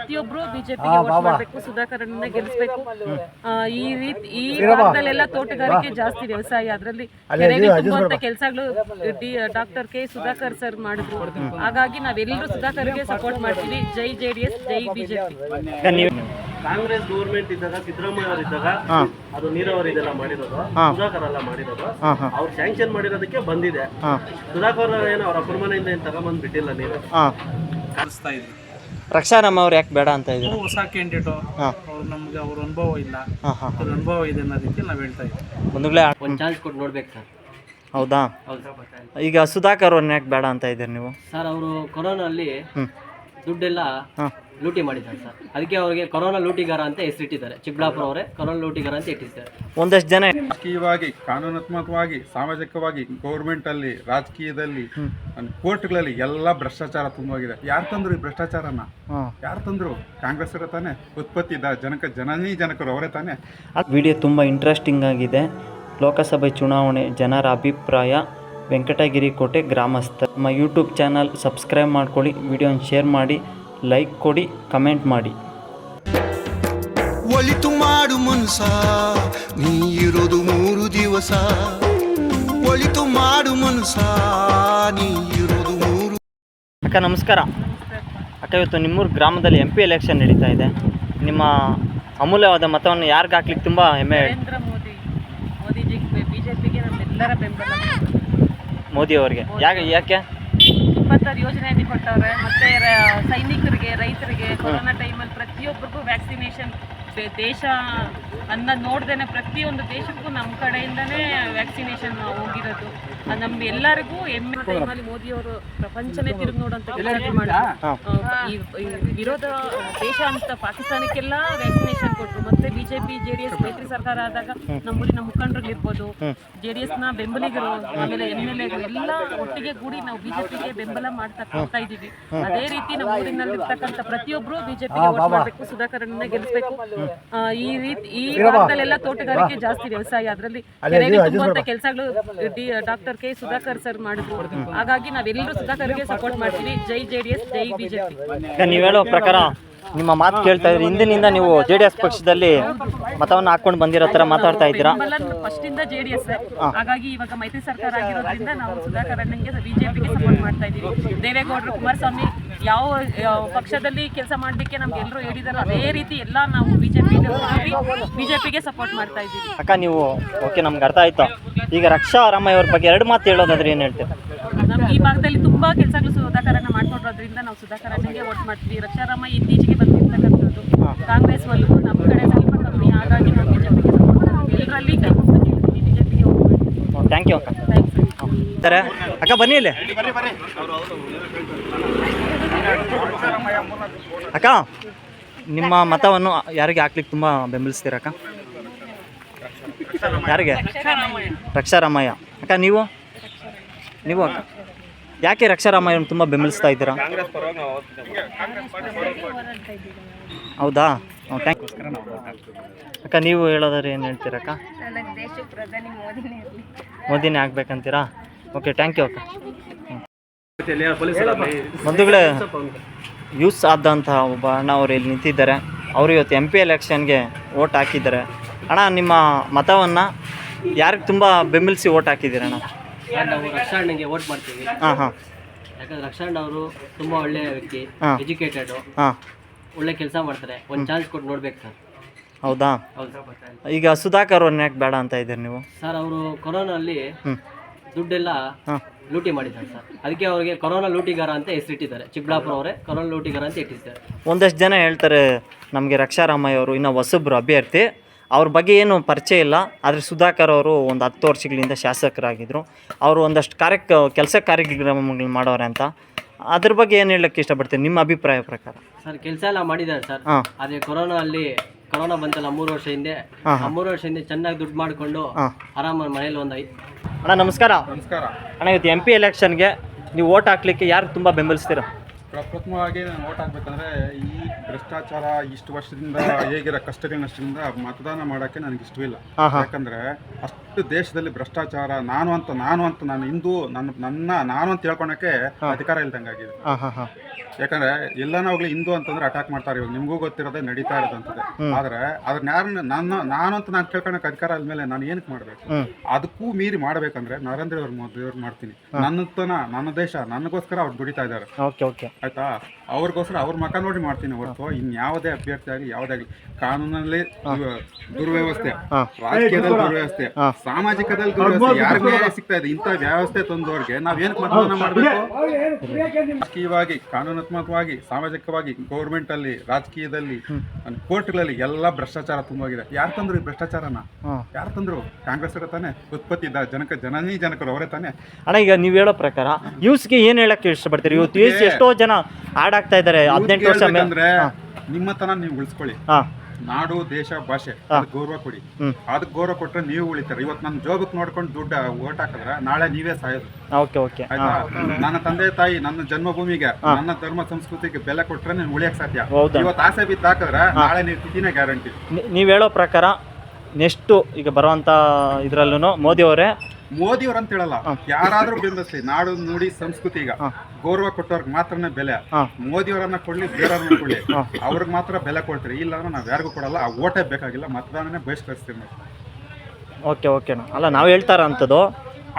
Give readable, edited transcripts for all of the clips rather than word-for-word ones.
ಪ್ರತಿಯೊಬ್ರು ಬಿಜೆಪಿಗೆ ವೋಟ್ ಮಾಡಬೇಕು, ಸುಧಾಕರನ್ನ ಗೆಲ್ಲಿಸಬೇಕು. ಈ ಭಾಗದಲ್ಲೆಲ್ಲ ತೋಟಗಾರಿಕೆ ಜಾಸ್ತಿ, ವ್ಯವಸಾಯ, ಅದರಲ್ಲಿ ಕೆರೆಗಳು ತುಂಬುವಂತ ಕೆಲಸಗಳು ಡಾಕ್ಟರ್ ಕೆ ಸುಧಾಕರ್ ಸರ್ ಮಾಡಿದ್ರು. ಹಾಗಾಗಿ ನಾವೆಲ್ಲರೂ ಸುಧಾಕರ್ಗೆ ಸಪೋರ್ಟ್ ಮಾಡ್ತೀವಿ. ಜೈ ಜೆಡಿಎಸ್, ಜೈ ಬಿಜೆಪಿ. ಕಾಂಗ್ರೆಸ್ ಗೌರ್ಮೆಂಟ್ ಇದ್ದಾಗ ಸಿದ್ದರಾಮಯ್ಯ ಅವರು ಇದ್ದಾಗ ಅದು ನೀರಾವರಿ ಇದೆಲ್ಲ ಮಾಡಿರೋದು ಸುಧಾಕರ್ ಎಲ್ಲ ಮಾಡಿರೋದು. ಅವ್ರು ಸ್ಯಾಂಕ್ಷನ್ ಮಾಡಿರೋದಕ್ಕೆ ಬಂದಿದೆ. ಸುಧಾಕರ್ ಏನೋ ಅವ್ರ ಅಪ್ಪರ ಮನೆಯಿಂದ ಏನು ತಗೊಂಬಂದು ಬಿಟ್ಟಿಲ್ಲ. ನೀರು ಕಲಿಸ್ತಾ ಇದ್ರು. ರಕ್ಷಾರಾಮ್ ಅವ್ರು ಯಾಕೆ ಬೇಡ ಅಂತ ಇದ್ರು? ಹೊಸ ಕ್ಯಾಂಡಿಡೇಟು, ಅವ್ರು ನಮ್ಗೆ ಅವ್ರ ಅನುಭವ ಇಲ್ಲ, ಅವ್ರ ಅನುಭವ ಇದೆ ಅನ್ನೋದಕ್ಕೆ ನಾವು ಹೇಳ್ತಾ ಇದ್ದೀವಿ. ಬಂಧುಗಳೇ, ಒಂದು ಚಾನ್ಸ್ ಕೊಟ್ಟು ನೋಡ್ಬೇಕು ಸರ್. ಹೌದಾ? ಈಗ ಸುಧಾಕರ್ ಅವ್ರನ್ನ ಯಾಕೆ ಬೇಡ ಅಂತ ಇದ್ದೀರಿ ನೀವು? ಸರ್, ಅವರು ಕೊರೋನಲ್ಲಿ ದುಡ್ಡೆಲ್ಲ ಲೂಟಿ ಮಾಡಿದ್ದಾರೆ ಸರ್. ಅದಕ್ಕೆ ಅವರಿಗೆ ಕೊರೋನಾ ಲೂಟಿಗಾರ ಅಂತ ಹೆಸರಿಟ್ಟಿದ್ದಾರೆ. ಚಿಕ್ಕಬಳ್ಳಾಪುರ ಅವರೇ ಕೊರೋನಾ ಲೂಟಿಗಾರ ಅಂತ ಇಟ್ಟಿದ್ದಾರೆ. ಒಂದಷ್ಟು ಜನ ರಾಜಕೀಯವಾಗಿ, ಕಾನೂನಾತ್ಮಕವಾಗಿ, ಸಾಮಾಜಿಕವಾಗಿ, ಗೌರ್ಮೆಂಟ್ ಅಲ್ಲಿ, ರಾಜಕೀಯದಲ್ಲಿ, ಕೋರ್ಟ್ಗಳಲ್ಲಿ ಎಲ್ಲ ಭ್ರಷ್ಟಾಚಾರ ತುಂಬಾಗಿದೆ. ಯಾರು ತಂದ್ರು ಈ ಭ್ರಷ್ಟಾಚಾರನ? ಯಾರು ತಂದ್ರು? ಕಾಂಗ್ರೆಸ್ ಅವರೇ ತಾನೆ ಉತ್ಪತ್ತಿ, ಜನಕರು ಅವರೇ ತಾನೆ. ವಿಡಿಯೋ ತುಂಬ ಇಂಟ್ರೆಸ್ಟಿಂಗ್ ಆಗಿದೆ. ಲೋಕಸಭೆ ಚುನಾವಣೆ ಜನರ ಅಭಿಪ್ರಾಯ, ವೆಂಕಟಗಿರಿ ಕೋಟೆ ಗ್ರಾಮಸ್ಥ. ನಮ್ಮ ಯೂಟ್ಯೂಬ್ ಚಾನಲ್ ಸಬ್ಸ್ಕ್ರೈಬ್ ಮಾಡ್ಕೊಳ್ಳಿ, ವಿಡಿಯೋನ ಶೇರ್ ಮಾಡಿ, ಲೈಕ್ ಕೊಡಿ, ಕಮೆಂಟ್ ಮಾಡಿ. ಒಳಿತು ಮಾಡು ಮನುಸ, ನೀ ಇರೋದು 3 ದಿವಸ. ಒಳಿತು ಮಾಡು ಮನುಸ, ನೀ ಇರೋದು 3. ಅಕ್ಕ ನಮಸ್ಕಾರ. ಅಕ್ಕ, ಇವತ್ತು ನಿಮ್ಮೂರು ಗ್ರಾಮದಲ್ಲಿ MP ಎಲೆಕ್ಷನ್ ನಡೀತಾ ಇದೆ. ನಿಮ್ಮ ಅಮೂಲ್ಯವಾದ ಮತವನ್ನು ಯಾರಿಗೆ ಹಾಕ್ಲಿಕ್ಕೆ ತುಂಬ ಹೆಮ್ಮೆ? ನರೇಂದ್ರ ಮೋದಿಜಿಗೆ, ಬಿಜೆಪಿಗೆ ನಮ್ಮೆಲ್ಲರ ಬೆಂಬಲ. ಮೋದಿ ಅವರಿಗೆ. ಯಾಕೆ 26 ಯೋಜನೆಯನ್ನು ಕೊಟ್ಟವ್ರೆ. ಮತ್ತೆ ಸೈನಿಕರಿಗೆ, ರೈತರಿಗೆ, ಕೊರೋನಾ ಟೈಮಲ್ಲಿ ಪ್ರತಿಯೊಬ್ಬರಿಗೂ ವ್ಯಾಕ್ಸಿನೇಷನ್. ದೇಶ ಅನ್ನ ನೋಡ್ದೇನೆ ಪ್ರತಿಯೊಂದು ದೇಶಕ್ಕೂ ನಮ್ಮ ಕಡೆಯಿಂದನೇ ವ್ಯಾಕ್ಸಿನೇಷನ್ ಹೋಗಿರೋದು. ನಮ್ಮ ಎಲ್ಲರಿಗೂ ಹೆಮ್ಮೆ. ಟೈಮಲ್ಲಿ ಮೋದಿಯವರು ಪ್ರಪಂಚನೇ ತಿರುಗಿ ನೋಡುವಂತ ಕೆಲಸ ಮಾಡಿದ್ರು. ಈ ವಿರೋಧ ದೇಶ ಅಂತ ಪಾಕಿಸ್ತಾನಕ್ಕೆಲ್ಲ ವ್ಯಾಕ್ಸಿನೇಷನ್ ಕೊಟ್ಟರು. ಮತ್ತೆ ಬಿಜೆಪಿ JDS ಮೈತ್ರಿ ಸರ್ಕಾರ ಆದಾಗ ನಮ್ಮೂರಿನ ಮುಖಂಡರುಗಳಿರ್ಬೋದು, JDSನ ಬೆಂಬಲಿಗರು, ಆಮೇಲೆ MLA ಎಲ್ಲ ಒಟ್ಟಿಗೆ ಕೂಡಿ ನಾವು ಬಿಜೆಪಿಗೆ ಬೆಂಬಲ ಮಾಡ್ತಾ ಹೋಗ್ತಾ ಇದ್ದೀವಿ. ಅದೇ ರೀತಿ ನಮ್ಮ ಊರಿನಲ್ಲಿರ್ತಕ್ಕಂಥ ಪ್ರತಿಯೊಬ್ರು ಬಿಜೆಪಿಗೆ ವೋಟ್ ಮಾಡಬೇಕು, ಸುಧಾಕರನ್ನ ಗೆಲ್ಲಿಸಬೇಕು. ಈ ಭಾಗದಲ್ಲೆಲ್ಲ ತೋಟಗಾರಿಕೆ ಜಾಸ್ತಿ, ವ್ಯವಸಾಯ, ಅದರಲ್ಲಿ ಕೆರೆಗಳು ತುಂಬುವಂತ ಕೆಲಸಗಳು ಡಾಕ್ಟರ್ ಕೆ ಸುಧಾಕರ್ ಸರ್ ಮಾಡಿದ್ರು. ಹಾಗಾಗಿ ನಾವೆಲ್ಲರೂ ಸುಧಾಕರ್ಗೆ ಸಪೋರ್ಟ್ ಮಾಡ್ತೀವಿ. ಜೈ ಜೆಡಿಎಸ್, ಜೈ ಬಿಜೆಪಿ. ನೀವು ಹೇಳೋ ಪ್ರಕಾರ ನಿಮ್ಮ ಮಾತು ಕೇಳ್ತಾ ಇದ್ರಿ, ಹಿಂದಿನಿಂದ ನೀವು JDS ಪಕ್ಷದಲ್ಲಿ ಮತವನ್ನು ಹಾಕೊಂಡು ಬಂದಿರೋ ಥರ ಮಾತಾಡ್ತಾ ಇದ್ದೀರಾ? ಫಸ್ಟ್ ಇಂದ JDS, ಹಾಗಾಗಿ ಇವಾಗ ಮೈತ್ರಿ ಸರ್ಕಾರ ಆಗಿರೋದ್ರಿಂದ ನಾವು ಸುಧಾಕರ್ ಅಣ್ಣಂಗೆ ಬಿಜೆಪಿಗೆ ಸಪೋರ್ಟ್ ಮಾಡ್ತಾ ಇದ್ದೀವಿ. ದೇವೇಗೌಡರು, ಕುಮಾರಸ್ವಾಮಿ ಯಾವ ಪಕ್ಷದಲ್ಲಿ ಕೆಲಸ ಮಾಡಲಿಕ್ಕೆ ನಮ್ಗೆ ಎಲ್ಲರೂ ಹೇಳಿದಾರೋ ಅದೇ ರೀತಿ ಎಲ್ಲ ನಾವು ಬಿಜೆಪಿಗೆ ಸಪೋರ್ಟ್ ಮಾಡ್ತಾ ಇದ್ದೀವಿ. ಅಕ್ಕ, ನೀವು ಓಕೆ, ನಮ್ಗೆ ಅರ್ಥ ಆಯ್ತು. ಈಗ ರಕ್ಷಾರಾಮಯ್ಯ ಅವ್ರ ಬಗ್ಗೆ 2 ಮಾತು ಹೇಳೋದಾದ್ರೆ ಏನು ಹೇಳ್ತೀರಾ? ನಮ್ಗೆ ಈ ಭಾಗದಲ್ಲಿ ತುಂಬಾ ಕೆಲಸಗಳು ಸುಧಾಕರನ್ನ ಮಾಡ್ಕೊಡೋದ್ರಿಂದ ನಾವು ಸುಧಾಕರನಿಗೆ ವೋಟ್ ಮಾಡ್ತೀವಿ. ರಕ್ಷಾರಾಮಯ್ಯ ಇತ್ತೀಚೆಗೆ ಬಂದಿರ್ತಕ್ಕಂಥದ್ದು ಕಾಂಗ್ರೆಸ್ ಒಲವು ನಮ್ಮ ಕಡೆ ಸ್ವಲ್ಪ ಕಮ್ಮಿ, ಹಾಗಾಗಿ ನಾವು ಬಿಜೆಪಿಗೆ ಸಪೋರ್ಟ್ ಮಾಡ್ತೀವಿ. ಎಲ್ಲರಲ್ಲಿ ಕೈ ಮುಗಿತೀವಿ, ಬಿಜೆಪಿಗೆ ವೋಟ್ ಮಾಡ್ತೀವಿ. ಥ್ಯಾಂಕ್ ಯು ಅಕ್ಕ. ಸರಿ ಅಕ್ಕ, ಬನ್ನಿ ಇಲ್ಲಿ. ಅಕ್ಕ, ನಿಮ್ಮ ಮತವನ್ನು ಯಾರಿಗೆ ಹಾಕ್ಲಿಕ್ಕೆ ತುಂಬ ಬೆಂಬಲಿಸ್ತೀರಕ್ಕ? ಯಾರಿಗೆ? ರಕ್ಷಾರಾಮಯ್ಯ. ಅಕ್ಕ, ನೀವು ಅಕ್ಕ ಯಾಕೆ ರಕ್ಷಾರಾಮಯ್ಯನ ತುಂಬ ಬೆಂಬಲಿಸ್ತಾ ಇದ್ದೀರಾ? ಹೌದಾ? ಥ್ಯಾಂಕ್ ಯು ಅಕ್ಕ. ನೀವು ಹೇಳೋದಾದ್ರೆ ಏನು ಹೇಳ್ತೀರಕ್ಕ? ಮೋದಿನೇ ಆಗ್ಬೇಕಂತೀರಾ? ಓಕೆ, ಥ್ಯಾಂಕ್ ಯು ಅಕ್ಕ. ಬಂಧುಗಳೇ, ಯೂಸ್ ಆದಂಥ ಒಬ್ಬ ಅಣ್ಣ ಅವರು ಇಲ್ಲಿ ನಿಂತಿದ್ದಾರೆ. ಅವರು ಇವತ್ತು MP ಎಲೆಕ್ಷನ್ಗೆ ವೋಟ್ ಹಾಕಿದ್ದಾರೆ. ಅಣ್ಣ, ನಿಮ್ಮ ಮತವನ್ನು ಯಾರಿಗೆ ತುಂಬ ಬೆಂಬಲಿಸಿ ವೋಟ್ ಹಾಕಿದ್ದೀರಣ್ಣ? ನಾವು ರಕ್ಷಾಣ್ಣಂಗೆ ವೋಟ್ ಮಾಡ್ತೀವಿ. ಯಾಕಂದ್ರೆ ರಕ್ಷಾಣ್ಣ ಅವರು ತುಂಬ ಒಳ್ಳೆಯ ವ್ಯಕ್ತಿ, ಎಜುಕೇಟೆಡ್, ಒಳ್ಳೆ ಕೆಲಸ ಮಾಡ್ತಾರೆ. ಒಂದು ಚಾನ್ಸ್ ಕೊಟ್ಟು ನೋಡ್ಬೇಕು ಸರ್. ಹೌದಾ? ಈಗ ಸುಧಾಕರ್ ಅವ್ರನ್ನ ಯಾಕೆ ಬೇಡ ಅಂತ ಇದ್ದೀರಿ ನೀವು? ಸರ್, ಅವರು ಕೊರೋನಲ್ಲಿ ದುಡ್ಡೆಲ್ಲ ಲೂಟಿ ಮಾಡಿದ್ದಾರೆ ಸರ್. ಅದಕ್ಕೆ ಅವರಿಗೆ ಕೊರೋನಾ ಲೂಟಿಗಾರ ಅಂತ ಹೆಸರಿಟ್ಟಿದ್ದಾರೆ. ಚಿಕ್ಕಬಳ್ಳಾಪುರ ಅವರೇ ಕೊರೋನಾ ಲೂಟಿಗಾರ ಅಂತ ಇಟ್ಟಿದ್ದಾರೆ. ಒಂದಷ್ಟು ಜನ ಹೇಳ್ತಾರೆ ನಮಗೆ ರಕ್ಷಾರಾಮಯ್ಯ ಅವರು ಇನ್ನೂ ಹೊಸಬ್ರು ಅಭ್ಯರ್ಥಿ, ಅವ್ರ ಬಗ್ಗೆ ಏನು ಪರಿಚಯ ಇಲ್ಲ. ಆದರೆ ಸುಧಾಕರ್ ಅವರು ಒಂದು 10 ವರ್ಷಗಳಿಂದ ಶಾಸಕರಾಗಿದ್ದರು. ಅವರು ಒಂದಷ್ಟು ಕೆಲಸ ಕಾರ್ಯಕ್ರಮಗಳು ಮಾಡೋರೆ ಅಂತ. ಅದ್ರ ಬಗ್ಗೆ ಏನು ಹೇಳಕ್ಕೆ ಇಷ್ಟಪಡ್ತೀನಿ, ನಿಮ್ಮ ಅಭಿಪ್ರಾಯ ಪ್ರಕಾರ? ಸರ್, ಕೆಲಸ ಎಲ್ಲ ಮಾಡಿದ್ದಾರೆ ಸರ್. ಆದರೆ ಕೊರೋನಾ ಬಂತಲ್ಲ 3 ವರ್ಷ ಹಿಂದೆ, ಆ 3 ವರ್ಷ ಹಿಂದೆ ಚೆನ್ನಾಗಿ ದುಡ್ಡು ಮಾಡಿಕೊಂಡು ಆರಾಮಾಗಿ ಮನೇಲಿ ಅಣ್ಣ ನಮಸ್ಕಾರ. ನಮಸ್ಕಾರ ಅಣ್ಣ, ಇವತ್ತು MP ಎಲೆಕ್ಷನ್ಗೆ ನೀವು ವೋಟ್ ಹಾಕ್ಲಿಕ್ಕೆ ಯಾರು ತುಂಬ ಬೆಂಬಲಿಸ್ತೀರಾ? ಪ್ರಪ್ರಥಮವಾಗಿ ನಾನು ವೋಟ್ ಹಾಕ್ಬೇಕಂದ್ರೆ ಈ ಭ್ರಷ್ಟಾಚಾರ ಇಷ್ಟು ವರ್ಷದಿಂದ ಹೇಗಿರೋ ಕಷ್ಟಗಳ ನಷ್ಟದಿಂದ ಮತದಾನ ಮಾಡೋಕ್ಕೆ ನನಗೆ ಇಷ್ಟವಿಲ್ಲ. ಯಾಕಂದ್ರೆ ಅಷ್ಟು ದೇಶದಲ್ಲಿ ಭ್ರಷ್ಟಾಚಾರ, ನಾನು ಅಂತ ನಾನು ಹಿಂದೂ, ನಾನು ಅಂತ ಹೇಳ್ಕೊಳಕ್ಕೆ ಅಧಿಕಾರ ಇಲ್ದಂಗಾಗಿದೆ. ಯಾಕಂದ್ರೆ ಎಲ್ಲಾನ ಹೋಗ್ಲಿ ಹಿಂದೂ ಅಂತಂದ್ರೆ ಅಟ್ಯಾಕ್ ಮಾಡ್ತಾರೆ. ಇವಾಗ ನಿಮಗೂ ಗೊತ್ತಿರೋದೇ ನಡೀತಾ ಇರೋದಂತದೆ. ಆದ್ರೆ ಅದನ್ನ ಯಾರನ್ನ ನಾನಂತೂ ನಾನು ಕೇಳ್ಕೊಳಕ್ ಅಧಿಕಾರ ಆದ್ಮೇಲೆ ನಾನು ಏನಕ್ಕೆ ಮಾಡ್ಬೇಕು? ಅದಕ್ಕೂ ಮೀರಿ ಮಾಡ್ಬೇಕಂದ್ರೆ ನರೇಂದ್ರ ಮೋದಿ ಅವ್ರು ಮಾಡ್ತೀನಿ. ನನ್ನ ದೇಶ ನನಗೋಸ್ಕರ ಅವ್ರು ದುಡಿತಾ ಇದ್ದಾರೆ. ಆಯ್ತಾ? ಅವ್ರಿಗೋಸ್ಕರ ಅವ್ರ ಮಕ್ಕ ನೋಡಿ ಮಾಡ್ತೀನಿ ಹೊರತು ಇನ್ಯಾವುದೇ ಅಭ್ಯರ್ಥಿ ಆಗಲಿ ಯಾವುದೇ ಆಗಲಿ. ಕಾನೂನಲ್ಲಿ ದುರ್ವ್ಯವಸ್ಥೆ, ರಾಜಕೀಯದಲ್ಲಿ ದುರ್ವ್ಯವಸ್ಥೆ, ಸಾಮಾಜಿಕದಲ್ಲಿ ದುರ್ವ್ಯವಸ್ಥೆ ಯಾರಿಗೆ ಸಿಗ್ತಾ ಇದೆ. ಇಂಥ ವ್ಯವಸ್ಥೆ ತಂದವ್ರಿಗೆ ನಾವೇನಕ್ಕೆ ಮತದಾನ ಮಾಡಬೇಕು? ರಾಜಕೀಯವಾಗಿ, ಕಾನೂನಾತ್ಮಕವಾಗಿ, ಸಾಮಾಜಿಕವಾಗಿ ಗೌರ್ಮೆಂಟ್ ಅಲ್ಲಿ, ರಾಜಕೀಯದಲ್ಲಿ, ಕೋರ್ಟ್ಗಳಲ್ಲಿ ಎಲ್ಲ ಭ್ರಷ್ಟಾಚಾರ ತುಂಬಾಗಿದೆ. ಯಾರು ತಂದ್ರು ಈ ಭ್ರಷ್ಟಾಚಾರನ? ಯಾರು ತಂದ್ರು? ಕಾಂಗ್ರೆಸ್ ತಾನೆ ಉತ್ಪತ್ತಿ ಜನಕರು ಅವರೇ ತಾನೆ. ಅಣ್ಣ, ಈಗ ನೀವು ಹೇಳೋ ಪ್ರಕಾರ ಯೂಸ್ಗೆ ಏನು ಹೇಳಕ್ಕೆ ಇಷ್ಟಪಡ್ತೀರಿ? ಇವತ್ತು ಯೂಸ್ ಎಷ್ಟೋ ಜನ ಆಡಾಗ್ತಾ ಇದ್ದಾರೆ 18 ವರ್ಷ ಅಂದ್ರೆ ನಿಮ್ಮತನ ನೀವು ಉಳಿಸ್ಕೊಳ್ಳಿ. ನಾಡು, ದೇಶ, ಭಾಷೆ ಗೌರವ ಕೊಡಿ. ಅದಕ್ಕೆ ಗೌರವ ಕೊಟ್ರೆ ನೀವು ಉಳಿತಾರೆ. ಇವತ್ತು ನನ್ನ ಜೋಬಕ್ ನೋಡ್ಕೊಂಡು ದುಡ್ಡು ಓಟ್ ಹಾಕಿದ್ರೆ ನಾಳೆ ನೀವೇ ಸಾಯೋದು. ಆಯ್ತಾ? ನನ್ನ ತಂದೆ ತಾಯಿ ನನ್ನ ಜನ್ಮಭೂಮಿಗೆ, ನನ್ನ ಧರ್ಮ ಸಂಸ್ಕೃತಿಗೆ ಬೆಲೆ ಕೊಟ್ರೆ ನೀನು ಉಳಿಯಕ್ ಸಾಧ್ಯ. ಇವತ್ತು ಆಸೆ ಬಿದ್ದು ಹಾಕಿದ್ರೆ ನಾಳೆ ನೀವು ತಿಥಿನೇ ಗ್ಯಾರಂಟಿ. ನೀವು ಹೇಳೋ ಪ್ರಕಾರ ನೆಕ್ಸ್ಟ್ ಈಗ ಬರುವಂತ ಇದ್ರಲ್ಲೂ ಮೋದಿ ಅವ್ರು ಅಂತ ಹೇಳಲ್ಲ, ಯಾರಾದ್ರೂ ಬೆಂಬಲಿಸಿ. ನಾಡು, ನುಡಿ, ಸಂಸ್ಕೃತಿ ಈಗ ಗೌರವ ಕೊಟ್ಟವ್ರಿಗೆ ಮಾತ್ರನೇ ಬೆಲೆ. ಮೋದಿಯವರನ್ನ ಕೊಡ್ಲಿ, ಬೇರೆಯವ್ರನ್ನ ಕೊಡ್ಲಿ, ಅವ್ರಿಗೆ ಮಾತ್ರ ಬೆಲೆ ಕೊಡ್ತೀರಿ. ಇಲ್ಲಾಂದ್ರೆ ನಾವ್ ಯಾರಿಗೂ ಕೊಡಲ್ಲ. ಆ ಓಟೇ ಬೇಕಾಗಿಲ್ಲ, ಮತದಾನನೇ ಬಹಿಷ್ಕರಿಸ್ತೀವಿ ನಾವು. ಓಕೆ ಅಲ್ಲ, ನಾವು ಹೇಳ್ತಾರ ಅಂತದ್ದು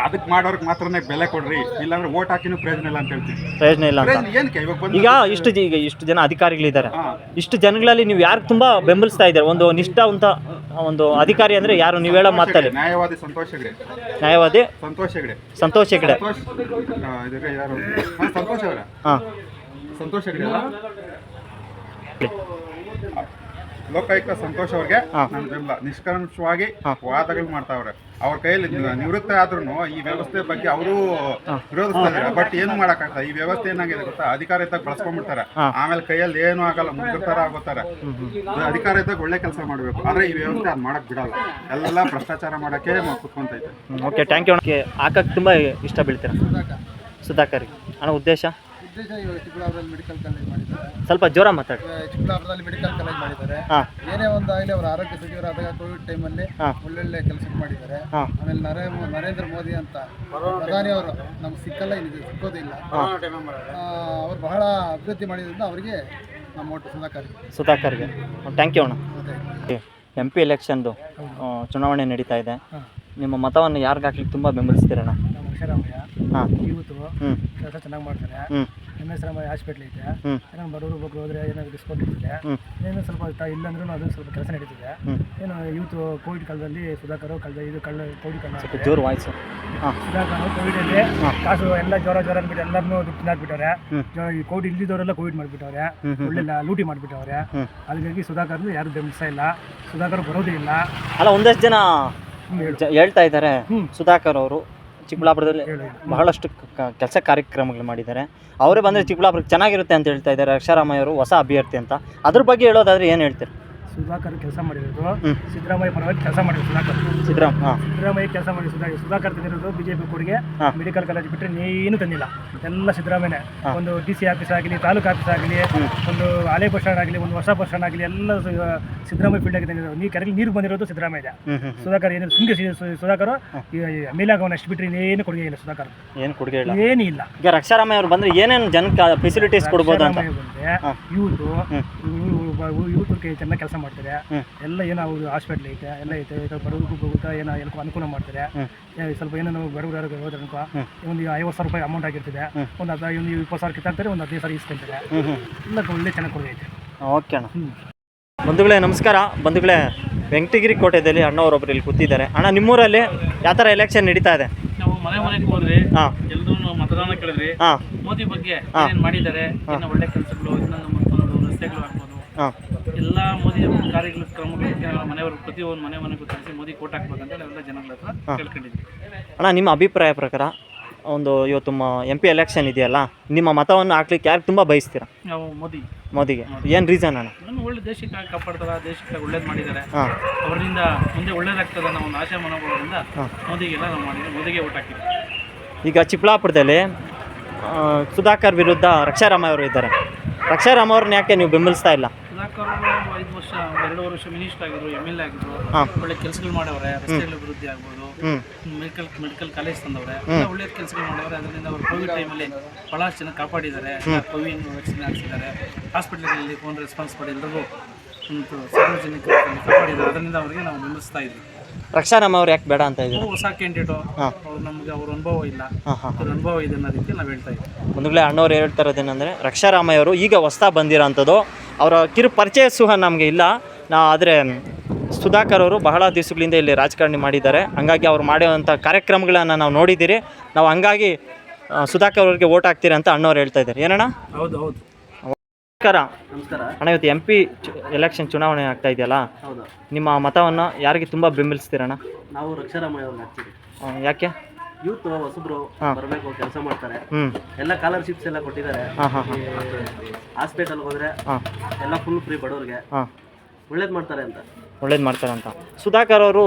ಅದಕ್ಕೆ ಮಾಡೋರ್ಗೆ ಮಾತ್ರನೇ ಬೆಲೆ ಕೊಡ್ರಿ, ಇಲ್ಲಾಂದ್ರೆ ಓಟ್ ಹಾಕಿನೂ ಪ್ರಯೋಜನ ಇಲ್ಲ ಅಂತ ಹೇಳ್ತೀವಿ. ಪ್ರಯೋಜನ ಇಲ್ಲ ಅಂತ. ಏನಕ್ಕೆ ಈಗ ಇಷ್ಟು ಜನ ಅಧಿಕಾರಿಗಳಿದ್ದಾರೆ. ಇಷ್ಟು ಜನಗಳಲ್ಲಿ ನೀವು ಯಾರು ತುಂಬಾ ಬೆಂಬಲಿಸ್ತಾ ಇದ್ದಾರೆ? ಒಂದು ನಿಷ್ಠಾವಂತ ಒಂದು ಅಧಿಕಾರಿ ಅಂದ್ರೆ ಯಾರು? ನೀವು ಹೇಳೋ ಮಾತಲ್ಲಿ ನ್ಯಾಯವಾದಿ ಸಂತೋಷ್ ಹೆಗ್ಡೆ. ಸಂತೋಷ್ ಹೆಗ್ಡೆ ಯಾರು? ಸಂತೋಷ್ ಅವರ ಸಂತೋಷ್ ಹೆಗ್ಡೆ ಅಲ್ಲ, ಲೋಕಾಯುಕ್ತ ಸಂತೋಷ್ ಅವ್ರಿಗೆ ನನ್ನ ಬೆಂಬಲ. ನಿಷ್ಕರ್ಷವಾಗಿ ವಾದಗಳು ಮಾಡ್ತಾವ್ರೆ. ಅವ್ರ ಕೈಯಲ್ಲಿ ನಿವೃತ್ತ ಆದ್ರೂ ಈ ವ್ಯವಸ್ಥೆ ಬಗ್ಗೆ ಅವರು ವಿರೋಧಿಸ್ತಾ ಇದ್ದಾರೆ. ಬಟ್ ಏನು ಮಾಡಕ್ಕಾಗ್ತದೆ? ಈ ವ್ಯವಸ್ಥೆ ಏನಾಗಿದೆ ಗೊತ್ತಾ? ಅಧಿಕಾರ ಇದ್ದಾಗ ಬಳಸ್ಕೊಂಡ್ಬಿಡ್ತಾರೆ, ಆಮೇಲೆ ಕೈಯಲ್ಲಿ ಏನು ಆಗಲ್ಲ, ಮುಗ್ದಿರ್ತಾರ ಆಗೋತಾರೆ. ಅಧಿಕಾರ ಇದ್ದಾಗ ಒಳ್ಳೆ ಕೆಲಸ ಮಾಡಬೇಕು, ಆದ್ರೆ ಈ ವ್ಯವಸ್ಥೆ ಅದು ಮಾಡಕ್ ಬಿಡಲ್ಲ. ಎಲ್ಲ ಭ್ರಷ್ಟಾಚಾರ ಮಾಡಕ್ಕೆ ಕುತ್ಕೊಂತೈತೆ. Okay, thank you. ಹಾಕಕ್ಕೆ ತುಂಬಾ ಇಷ್ಟ ಬೀಳ್ತೀರಾ? ಸುಧಾಕರ್ ಅಣ್ಣ, ಉದ್ದೇಶ ಚಿಕ್ಕಬಳ್ಳಾಪುರದಲ್ಲಿ ಮೆಡಿಕಲ್ ಕಾಲೇಜ್ ಮಾಡಿದ್ದಾರೆ. ಸ್ವಲ್ಪ ಜೋರ ಮಾತಾಡಿ. ಚಿಕ್ಕಬಳ್ಳಾಪುರದಲ್ಲಿ ಮೆಡಿಕಲ್ ಕಾಲೇಜ್ ಮಾಡಿದ್ದಾರೆ. ಏನೇ ಒಂದಾಗಲಿ ಅವರ ಆರೋಗ್ಯ ಸಚಿವರಾದಾಗ ಕೋವಿಡ್ ಟೈಮಲ್ಲಿ ಒಳ್ಳೊಳ್ಳೆ ಕೆಲಸ ಮಾಡಿದ್ದಾರೆ. ಆಮೇಲೆ ನರೇಂದ್ರ ಮೋದಿ ಅಂತ ಪ್ರಧಾನಿ ಅವರು ನಮ್ಗೆ ಸಿಕ್ಕಲ್ಲ, ಇಲ್ಲಿ ಸಿಕ್ಕೋದಿಲ್ಲ. ಅವ್ರು ಬಹಳ ಅಭಿವೃದ್ಧಿ ಮಾಡಿದ್ರಿಂದ ಅವರಿಗೆ ನಮ್ಮ ಒಟ್ಟು ಸುಧಾಕರ್ಗೆ ಥ್ಯಾಂಕ್ ಯು ಅಣ್ಣ. MP ಎಲೆಕ್ಷನ್ದು ಚುನಾವಣೆ ನಡೀತಾ ಇದೆ. ನಿಮ್ಮ ಮತವನ್ನು ಯಾರಿಗೆ ಹಾಕ್ಲಿಕ್ಕೆ ತುಂಬ ಬೆಂಬಲಿಸ್ತೀರಣ್ಣ? ಯೂತು ಕೆಲಸ ಚೆನ್ನಾಗಿ ಮಾಡ್ತಾರೆ. MS ರಾಮಯ್ಯ ಹಾಸ್ಪಿಟ್ಲ್ ಐತೆ. ಏನೋ ಬಡವರು ಬಗ್ಗೆ ಹೋದ್ರೆ ಏನಾದ್ರು ಡಿಸ್ಕೌಂಟ್ ಇರ್ತದೆ. ಏನೋ ಸ್ವಲ್ಪ ಇಲ್ಲಾಂದ್ರೂ ಅದನ್ನು ಸ್ವಲ್ಪ ಕೆಲಸ ನಡೀತಿದೆ. ಏನು ಯೂತ್ ಕೋವಿಡ್ ಕಾಲದಲ್ಲಿ ಸುಧಾಕರ್ ಕೋವಿಡ್ ಕಾಲ ಜೋರು ವಾಯ್ಸು. ಸುಧಾಕರ್ ಕೋವಿಡಲ್ಲಿ ಕಾಸು ಎಲ್ಲ ಜ್ವರ ಅಂದ್ಬಿಟ್ಟು ಎಲ್ಲರನ್ನೂ ತಿನ್ನಾಕ್ಬಿಟ್ಟವ್ರೆ. ಈ ಕೋವಿಡ್ ಇಲ್ಲಿದ್ದವರೆಲ್ಲ ಕೋವಿಡ್ ಮಾಡಿಬಿಟ್ಟವ್ರೆ, ಒಳ್ಳೆ ಲೂಟಿ ಮಾಡಿಬಿಟ್ಟವ್ರೆ. ಹಾಗಾಗಿ ಸುಧಾಕರ್ ಯಾರು ಬೆಂಬಲಿಸ್ತಾ ಇಲ್ಲ. ಸುಧಾಕರ್ ಬರೋದೇ ಇಲ್ಲ. ಅಲ್ಲ, ಒಂದಷ್ಟು ಜನ ಹೇಳ್ತಾ ಇದ್ದಾರೆ ಸುಧಾಕರ್ ಅವರು ಚಿಕ್ಕಬಳ್ಳಾಪುರದಲ್ಲಿ ಬಹಳಷ್ಟು ಕೆಲಸ ಕಾರ್ಯಕ್ರಮಗಳು ಮಾಡಿದ್ದಾರೆ. ಅವರೇ ಬಂದರೆ ಚಿಕ್ಕಬಳ್ಳಾಪುರಕ್ಕೆ ಚೆನ್ನಾಗಿರುತ್ತೆ ಅಂತ ಹೇಳ್ತಾ ಇದ್ದಾರೆ. ರಕ್ಷಾರಾಮಯ್ಯ ಅವರು ಹೊಸ ಅಭ್ಯರ್ಥಿ ಅಂತ. ಅದ್ರ ಬಗ್ಗೆ ಹೇಳೋದಾದ್ರೆ ಏನು ಹೇಳ್ತೀರಿ? ಸುಧಾಕರ್ ಕೆಲಸ ಮಾಡಿರೋದು, ಸಿದ್ದರಾಮಯ್ಯ ಪರವಾಗಿ ಕೆಲಸ ಮಾಡಿರೋದು. ಸಿದ್ದರಾಮಯ್ಯ ಕೆಲಸ ಮಾಡಿ ಸುಧಾಕರ್ ತಂದಿರೋದು ಬಿಜೆಪಿ ಕೊಡುಗೆ. ಮೆಡಿಕಲ್ ಕಾಲೇಜ್ ಬಿಟ್ಟರೆ ಏನು ತಂದಿಲ್ಲ, ಎಲ್ಲ ಸಿದ್ದರಾಮಯ್ಯ. ಒಂದು DC ಆಫೀಸ್ ಆಗಲಿ, ತಾಲೂಕು ಆಫೀಸ್ ಆಗಲಿ, ಒಂದು ಹಳೆ ಬಸ್ ಸ್ಟ್ಯಾಂಡ್ ಆಗಲಿ, ಒಂದು ಹೊಸ ಬಸ್ ಸ್ಟ್ಯಾಂಡ್ ಆಗಲಿ, ಎಲ್ಲ ಸಿದ್ದರಾಮಯ್ಯ ಫೀಲ್ಡ್ ಆಗಿ ತಂದಿರೋದು. ನೀರು ಬಂದಿರೋದು ಸಿದ್ದರಾಮಯ್ಯ. ಸುಧಾಕರ್ ಏನು ಸುಮ್ಗೆ ಸುಧಾಕರ್ ಮೇಲೆ ಆಗೋನು ಅಷ್ಟು ಬಿಟ್ಟರೆ ಏನು ಕೊಡುಗೆ ಇಲ್ಲ. ಸುಧಾಕರ್ ಏನು ಕೊಡುಗೆ ಇಲ್ಲ, ಏನಿಲ್ಲ. ಈಗ ರಕ್ಷಾರಾಮಯ್ಯ ಅವರು ಬಂದರೆ ಏನೇನು ಜನಕ್ಕೆ ಫೆಸಿಲಿಟೀಸ್ ಕೊಡ್ಬೋದು ಅಂತ? ಯೂತ್ಗೆ ಚೆನ್ನಾಗಿ ಕೆಲಸ ಮಾಡ್ತಾರೆ. ಎಲ್ಲ ಏನೋ ಅವ್ರು ಹಾಸ್ಪಿಟ್ಲ್ ಐತೆ, ಎಲ್ಲ ಐತೆ. ಬಡವ್ರಿಗೂ ಹೋಗುತ್ತಾ ಏನೋ ಅನುಕೂಲ ಮಾಡ್ತಾರೆ. ಸ್ವಲ್ಪ ಏನೋ ಬಡವರು ಹೋದ್ರೆ ಅನ್ಕೋ ಒಂದು 50,000 ರೂಪಾಯಿ ಅಮೌಂಟ್ ಆಗಿರ್ತದೆ. ಒಂದು 20,000 ಕಿತ್ತಾಕ್ತಾರೆ, ಒಂದು 15,000 ಇಸ್ಕೊಂತಾರೆ. ಎಲ್ಲ ಒಳ್ಳೆ ಚೆನ್ನಾಗಿ ಕೊಡುಗೈತೆ. ಓಕೆ ಅಣ್ಣ. ಬಂಧುಗಳೇ ನಮಸ್ಕಾರ. ಬಂಧುಗಳೇ, ವೆಂಕಟಗಿರಿ ಕೋಟೆಯಲ್ಲಿ ಅಣ್ಣವರೊಬ್ಬರು ಇಲ್ಲಿ ಕೂತಿದ್ದಾರೆ. ಅಣ್ಣ, ನಿಮ್ಮೂರಲ್ಲಿ ಯಾವ ಥರ ಎಲೆಕ್ಷನ್ ನಡೀತಾ ಇದೆ? ನಾವು ಮನೆಗೆ ಹೋದ್ರಿ, ಎಲ್ಲರೂ ಮತದಾನ ಕೇಳಿದ್ರಿ. ಮೋದಿ ಬಗ್ಗೆ ಏನೇನು ಮಾಡಿದ್ದಾರೆ, ಏನೋ ಒಳ್ಳೆ ಕೆಲಸಗಳು, ಇನ್ನೊಂದು ರಸ್ತೆಗಳು ಆಗ್ಬೋದು, ಎಲ್ಲ ಮೋದಿ ಕಾರ್ಯಕ್ರಮಗಳು ಮನೆಯವರು ಪ್ರತಿಯೊಂದು ಮನೆಗೂ ತಿಳಿಸಿ ಮೋದಿ ಕೋಟ್ ಹಾಕ್ಬೇಕಂತ ಎಲ್ಲ ಜನಗಳ ಹತ್ರ ಕೇಳ್ಕೊಂಡಿದ್ವಿ. ಅಣ್ಣ, ನಿಮ್ಮ ಅಭಿಪ್ರಾಯ ಪ್ರಕಾರ ಒಂದು ಇವತ್ತು MP ಎಲೆಕ್ಷನ್ ಇದೆಯಲ್ಲ, ನಿಮ್ಮ ಮತವನ್ನು ಹಾಕ್ಲಿಕ್ಕೆ ಯಾರು ತುಂಬ ಬಯಸ್ತೀರಾ? ನಾವು ಮೋದಿಗೆ. ಏನು ರೀಸನ್ ಅಣ್ಣ? ನಾನು ಒಳ್ಳೆ ದೇಶಕ್ಕೆ ಕಾಪಾಡ್ತಾರೆ, ದೇಶಕ್ಕೆ ಒಳ್ಳೇದು ಮಾಡಿದ್ದಾರೆ, ಅವರಿಂದ ಮುಂದೆ ಒಳ್ಳೇದಾಗ್ತದೆ ಅನ್ನೋ ಒಂದು ಆಶೆ ಮನೋಭಾವದಿಂದ ಮೋದಿಗೆಲ್ಲ ನಾವು ಮಾಡಿದ್ವಿ, ಮೋದಿಗೆ ಓಟ್ ಹಾಕಿದ್ವಿ. ಈಗ ಚಿಕ್ಕಬಳ್ಳಾಪುರದಲ್ಲಿ ಸುಧಾಕರ್ ವಿರುದ್ಧ ರಕ್ಷಾರಾಮಯ್ಯ ಅವರು ಇದ್ದಾರೆ. ರಕ್ಷಾರಾಮಯ್ಯ ಅವ್ರನ್ನ ಯಾಕೆ ನೀವು ಬೆಂಬಲಿಸ್ತಾ ಇಲ್ಲ? ಸುಧಾಕರ್ 5 ವರ್ಷ 2 ವರ್ಷ ಮಿನಿಸ್ಟರ್ ಆಗಿದ್ರು, MLA ಆಗಿದ್ರು, ಒಳ್ಳೆ ಕೆಲಸಗಳು ಮಾಡವ್ರೆ. ರಸ್ತೆಗಳ ಅಭಿವೃದ್ಧಿ ಆಗ್ಬೋದು, ಮೆಡಿಕಲ್ ಕಾಲೇಜ್ ತಂದವ್ರೆ ಒಳ್ಳೆ ಕೆಲಸಗಳು ಮಾಡಿದ್ರೆ. ಅದರಿಂದ ಅವರು ಕೋವಿಡ್ ಟೈಮಲ್ಲಿ ಭಾಳಷ್ಟು ಜನ ಕಾಪಾಡಿದ್ದಾರೆ. ಕೋವಿಡ್ ವ್ಯಾಕ್ಸಿನ್ ಹಾಕ್ಸಿದ್ದಾರೆ. ಹಾಸ್ಪಿಟಲ್ಗಳಲ್ಲಿ ಫೋನ್ ರೆಸ್ಪಾನ್ಸ್ ಮಾಡಿ ಎಲ್ಲರಿಗೂ ಸಾರ್ವಜನಿಕರಲ್ಲಿ ಕಾಪಾಡಿದ್ದಾರೆ. ಅದರಿಂದ ಅವರಿಗೆ ನಾವು ಬೆಂಬಲಿಸ್ತಾ ಇದ್ವಿ. ರಕ್ಷಾರಾಮ್ ಅವ್ರು ಯಾಕೆ ಬೇಡ ಅಂತ ಇದ್ದೀವಿ? ಹೊಸ ಕ್ಯಾಂಡಿಡೇಟು, ಅವ್ರು ನಮಗೆ ಅವ್ರ ಅನುಭವ ಇಲ್ಲ, ಅವ್ರ ಅನುಭವ ಇದೆ ಅನ್ನೋ ರೀತಿ ನಾವು ಹೇಳ್ತಾ ಇದ್ದೀವಿ. ಒಂದು ವೇಳೆ ಅಣ್ಣವ್ರು ಹೇಳ್ತಾ ಇರೋದೇನೆಂದರೆ ರಕ್ಷಾರಾಮಯ್ಯ ಅವರು ಈಗ ಹೊಸ್ತಾ ಬಂದಿರೋಂಥದ್ದು, ಅವರ ಕಿರು ಪರಿಚಯ ಸಹ ನಮಗೆ ಇಲ್ಲ. ಆದರೆ ಸುಧಾಕರ್ ಅವರು ಬಹಳ ದಿವಸಗಳಿಂದ ಇಲ್ಲಿ ರಾಜಕಾರಣಿ ಮಾಡಿದ್ದಾರೆ. ಹಂಗಾಗಿ ಅವ್ರು ಮಾಡಿರೋಂಥ ಕಾರ್ಯಕ್ರಮಗಳನ್ನು ನಾವು ನೋಡಿದ್ದೀರಿ. ನಾವು ಹಂಗಾಗಿ ಸುಧಾಕರ್ ಅವ್ರಿಗೆ ವೋಟ್ ಹಾಕ್ತೀರಿ ಅಂತ ಅಣ್ಣವ್ರು ಹೇಳ್ತಾ ಇದ್ದಾರೆ. ಏನಣ್ಣ? ಹೌದು. ನಮಸ್ಕಾರ. ನಮಸ್ಕಾರ. ಅಣ್ಣ, ಇವತ್ತು MP ಎಲೆಕ್ಷನ್ ಚುನಾವಣೆ ಆಗ್ತಾ ಇದೆಯಲ್ಲ, ಹೌದು. ನಿಮ್ಮ ಮತವನ್ನು ಯಾರಿಗೆ ತುಂಬ ಬೆಂಬಲಿಸ್ತೀರಣ್ಣ? ನಾವು ರಕ್ಷಾರಾಮಯ್ಯ ಅವ್ರನ್ನ ಹಾಕ್ತೀವಿ. ಯಾಕೆ? ಯೂತ್ ಹೊಸಬ್ರು ಬರಬೇಕು, ಕೆಲಸ ಮಾಡ್ತಾರೆ, ಹ್ಞೂ ಎಲ್ಲ ಸ್ಕಾಲರ್ಶಿಪ್ಸ್ ಎಲ್ಲ ಕೊಟ್ಟಿದ್ದಾರೆ. ಹಾಸ್ಪಿಟಲ್ಗೆ ಹೋದ್ರೆ ಎಲ್ಲ ಫುಲ್ ಫ್ರೀ ಬಡವ್ರಿಗೆ, ಒಳ್ಳೇದು ಮಾಡ್ತಾರೆ ಅಂತ. ಒಳ್ಳೇದು ಮಾಡ್ತಾರಂತ. ಸುಧಾಕರ್ ಅವರು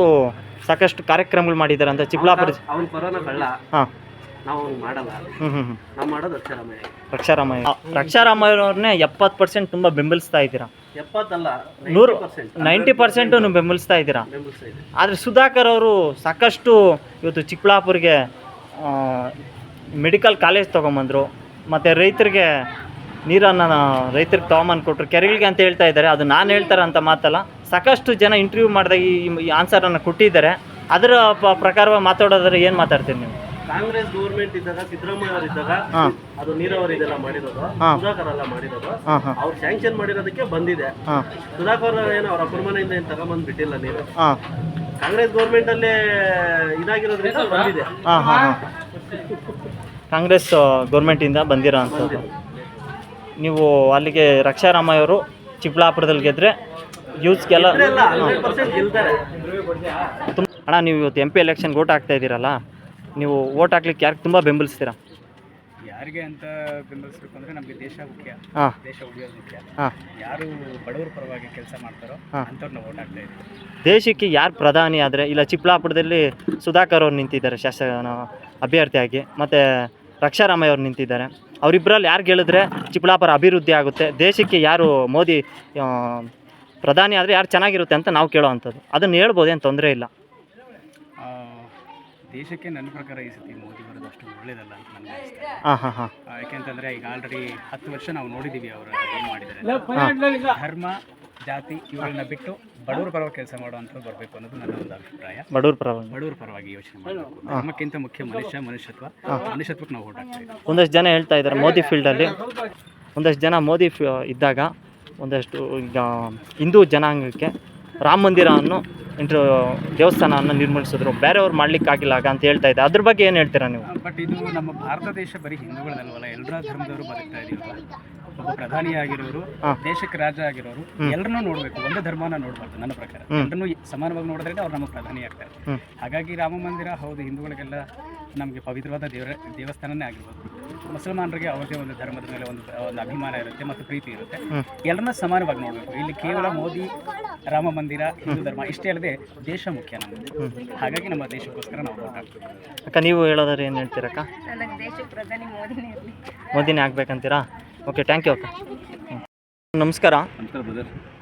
ಸಾಕಷ್ಟು ಕಾರ್ಯಕ್ರಮಗಳು ಮಾಡಿದ್ದಾರೆ ಅಂತ ಚಿಕ್ಕಬಳ್ಳಾಪುರ. ಅವ್ನು ಕೊರೋನಾ ಕಳ್ಳ, ಹಾಂ, ನಾವು ಅವ್ನು ಮಾಡಲ್ಲ. ನಾವು ಮಾಡೋದು ರಕ್ಷಾರಾಮಯ್ಯ. ರಕ್ಷಾರಾಮಯ್ಯವ್ರನ್ನೇ 70% ತುಂಬ ಬೆಂಬಲಿಸ್ತಾ ಇದ್ದೀರಾ? 70 ಅಲ್ಲ, 90% ಬೆಂಬಲಿಸ್ತಾ ಇದ್ದೀರಾ. ಬೆಂಬಲಿಸ್ತಾ ಇದೆ. ಆದರೆ ಸುಧಾಕರ್ ಅವರು ಸಾಕಷ್ಟು ಇವತ್ತು ಚಿಕ್ಕಬಳ್ಳಾಪುರಿಗೆ ಮೆಡಿಕಲ್ ಕಾಲೇಜ್ ತೊಗೊಂಬಂದರು, ಮತ್ತು ರೈತರಿಗೆ ನೀರನ್ನು ರೈತರಿಗೆ ತೊಗೊಂಬಂದು ಕೊಟ್ಟರು, ಕೆರೆಗಳಿಗೆ ಅಂತ ಹೇಳ್ತಾ ಇದ್ದಾರೆ. ಅದು ನಾನು ಹೇಳ್ತಾರೆ ಅಂತ ಮಾತಲ್ಲ, ಸಾಕಷ್ಟು ಜನ ಇಂಟರ್ವ್ಯೂ ಮಾಡಿದಾಗ ಈ ಆನ್ಸರನ್ನು ಕೊಟ್ಟಿದ್ದಾರೆ. ಅದರ ಪ್ರಕಾರವಾಗಿ ಮಾತಾಡೋದ್ರೆ ಏನು ಮಾತಾಡ್ತೀರಿ ನೀವು? ಕಾಂಗ್ರೆಸ್ ಗೌರ್ಮೆಂಟ್ ಇದ್ದಾಗ, ಸಿದ್ದರಾಮಯ್ಯ ಅವರು ಇದ್ದಾಗ ಅದು ನೀರಾವರಿ ಇದೆಲ್ಲ ಮಾಡಿರೋದು ಸುಧಾಕರ್ ಎಲ್ಲ ಮಾಡಿರೋದು. ಅವ್ರು ಸ್ಯಾಂಕ್ಷನ್ ಮಾಡಿರೋದಕ್ಕೆ ಬಂದಿದೆ. ಸುಧಾಕರ್ ಏನೋ ಅವ್ರ ಅಪರ್ಮನೆಯಿಂದ ಏನು ತಗೊಂಬಂದು ಬಿಟ್ಟಿಲ್ಲ ನೀರು. ಕಾಂಗ್ರೆಸ್ ಗೌರ್ಮೆಂಟ್ ಅಲ್ಲೇ ಇದಾಗಿರೋದ್ರಿಂದ ಬಂದಿದೆ. ಕಾಂಗ್ರೆಸ್ ಗೌರ್ಮೆಂಟಿಂದ ಬಂದಿರೋ ಅಂಥದ್ದು. ನೀವು ಅಲ್ಲಿಗೆ ರಕ್ಷಾರಾಮಯ್ಯ ಅವರು ಚಿಕ್ಕಬಳ್ಳಾಪುರದಲ್ಲಿ ಗೆದ್ದರೆ ಯೂತ್ಸ್ಗೆಲ್ಲ ಗೆಲ್ತಾರೆ. ಅಣ್ಣ, ನೀವು ಇವತ್ತು MP ಎಲೆಕ್ಷನ್ಗೆ ವೋಟ್ ಹಾಕ್ತಾ ಇದ್ದೀರಲ್ಲ, ನೀವು ವೋಟ್ ಹಾಕ್ಲಿಕ್ಕೆ ಯಾರಿಗೆ ತುಂಬ ಬೆಂಬಲಿಸ್ತೀರಾ? ಯಾರಿಗೆ ಅಂತ ಬೆಂಬಲಿಸಬೇಕು ಅಂದರೆ ನಮಗೆ ದೇಶ ಮುಖ್ಯ, ದೇಶ ಉಳಿಯೋದು ಮುಖ್ಯ. ಯಾರು ಬಡವರ ಪರವಾಗಿ ಕೆಲಸ ಮಾಡ್ತಾರೋ ಅಂಥವ್ರನ್ನ ವೋಟ್ ಹಾಕ್ತಾ ಇದ್ದೀವಿ. ದೇಶಕ್ಕೆ ಯಾರು ಪ್ರಧಾನಿ ಆದರೆ, ಇಲ್ಲ ಚಿಕ್ಕಬಳ್ಳಾಪುರದಲ್ಲಿ ಸುಧಾಕರ್ ಅವ್ರು ನಿಂತಿದ್ದಾರೆ ಶಾಸಕ ಅಭ್ಯರ್ಥಿಯಾಗಿ, ಮತ್ತು ರಕ್ಷಾರಾಮಯ್ಯ ಅವ್ರು ನಿಂತಿದ್ದಾರೆ. ಅವರಿಬ್ಬರಲ್ಲಿ ಯಾರು ಗೆಲ್ಲಿದ್ರೆ ಚಿಕ್ಕಬಳ್ಳಾಪುರ ಅಭಿವೃದ್ಧಿ ಆಗುತ್ತೆ, ದೇಶಕ್ಕೆ ಯಾರು ಮೋದಿ ಪ್ರಧಾನಿ ಆದರೆ ಯಾರು ಚೆನ್ನಾಗಿರುತ್ತೆ ಅಂತ ನಾವು ಕೇಳೋ ಅಂಥದ್ದು. ಅದನ್ನು ಹೇಳ್ಬೋದು, ಏನು ತೊಂದರೆ ಇಲ್ಲ. ದೇಶಕ್ಕೆ ನನ್ನ ಪ್ರಕಾರ ಈ ಸತಿ ಮೋದಿ ಬರೋದು ಅಷ್ಟು ಒಳ್ಳೇದಲ್ಲ ಅಂತ ನನಗೆ ಅನಿಸ್ತದೆ. ಯಾಕೆಂತಂದರೆ ಈಗ ಆಲ್ರೆಡಿ 10 ವರ್ಷ ನಾವು ನೋಡಿದ್ದೀವಿ ಅವರು ಏನು ಮಾಡಿದ್ದಾರೆ. ಧರ್ಮ, ಜಾತಿ ಇವುಗಳನ್ನ ಬಿಟ್ಟು ಬಡವರ ಪರವಾಗಿ ಕೆಲಸ ಮಾಡುವಂಥವ್ರು ಬರಬೇಕು ಅನ್ನೋದು ನನ್ನ ಒಂದು ಅಭಿಪ್ರಾಯ. ಬಡವರ ಪರವಾಗಿ ಯೋಚನೆ ಮಾಡಬೇಕು. ಧರ್ಮಕ್ಕಿಂತ ಮುಖ್ಯ ಮನುಷ್ಯತ್ವಕ್ಕೆ ನಾವು ಓಟ್ ಹಾಕ್ತೀವಿ. ಒಂದಷ್ಟು ಜನ ಹೇಳ್ತಾ ಇದ್ದಾರೆ ಮೋದಿ ಫೀಲ್ಡಲ್ಲಿ, ಒಂದಷ್ಟು ಜನ ಮೋದಿ ಇದ್ದಾಗ ಒಂದಷ್ಟು ಈಗ ಹಿಂದೂ ಜನಾಂಗಕ್ಕೆ ರಾಮ ಮಂದಿರವನ್ನು ದೇವಸ್ಥಾನವನ್ನು ನಿರ್ಮಿಸಿದ್ರು, ಬೇರೆಯವ್ರು ಮಾಡ್ಲಿಕ್ಕಾಗಿಲ್ಲ ಅಂತ ಹೇಳ್ತಾ ಇದ್ದೆ. ಅದ್ರ ಬಗ್ಗೆ ಏನು ಹೇಳ್ತೀರಾ ನೀವು? ಬಟ್ ಇದು ನಮ್ಮ ಭಾರತ ದೇಶ ಬರೀ ಹಿಂದೂಗಳದಲ್ವಲ್ಲ, ಎಲ್ಲರ ಧರ್ಮದವರು ಬದುಕ್ತಾ ಇದೀವಲ್ಲ. ಒಬ್ಬ ಪ್ರಧಾನಿ ಆಗಿರೋರು, ದೇಶಕ್ಕೆ ರಾಜ ಆಗಿರೋರು ಎಲ್ಲರನ್ನೂ ನೋಡಬೇಕು, ಒಂದೇ ಧರ್ಮನ ನೋಡಬಾರ್ದು. ನನ್ನ ಪ್ರಕಾರ ಎಲ್ಲರನ್ನೂ ಸಮಾನವಾಗಿ ನೋಡಿದ್ರೆ ಅವ್ರು ನಮಗೆ ಪ್ರಧಾನಿ ಆಗ್ತಾರೆ. ಹಾಗಾಗಿ ರಾಮ ಮಂದಿರ ಹೌದು, ಹಿಂದೂಗಳಿಗೆಲ್ಲ ನಮಗೆ ಪವಿತ್ರವಾದ ದೇವಸ್ಥಾನನೇ ಆಗಿರ್ಬೋದು. ಮುಸಲ್ಮಾನರಿಗೆ ಅವ್ರದೇ ಒಂದು ಧರ್ಮದ ಮೇಲೆ ಒಂದು ಅಭಿಮಾನ ಇರುತ್ತೆ ಮತ್ತು ಪ್ರೀತಿ ಇರುತ್ತೆ. ಎಲ್ಲರನ್ನ ಸಮಾನವಾಗಿ ನೋಡಬೇಕು. ಇಲ್ಲಿ ಕೇವಲ ಮೋದಿ, ರಾಮ ಮಂದಿರ, ಹಿಂದೂ ಧರ್ಮ ಇಷ್ಟೇ ಅಲ್ಲದೆ ದೇಶ ಮುಖ್ಯ ನಮಗೆ. ಹಾಗಾಗಿ ನಮ್ಮ ದೇಶಕ್ಕೋಸ್ಕರ ನಾವು ವೋಟ್ ಹಾಕ್ತೀವಿ. ಅಕ್ಕ, ನೀವು ಹೇಳೋದಾದ್ರೆ ಏನು ಹೇಳ್ತೀರಕ್ಕ? ನನಗೆ ದೇಶಕ್ಕೆ ಪ್ರಧಾನಿ ಮೋದಿನೇ ಆಗ್ಬೇಕಂತೀರಾ? ಓಕೆ, ಥ್ಯಾಂಕ್ ಯು ಅಕ್ಕ. ನಮಸ್ಕಾರ.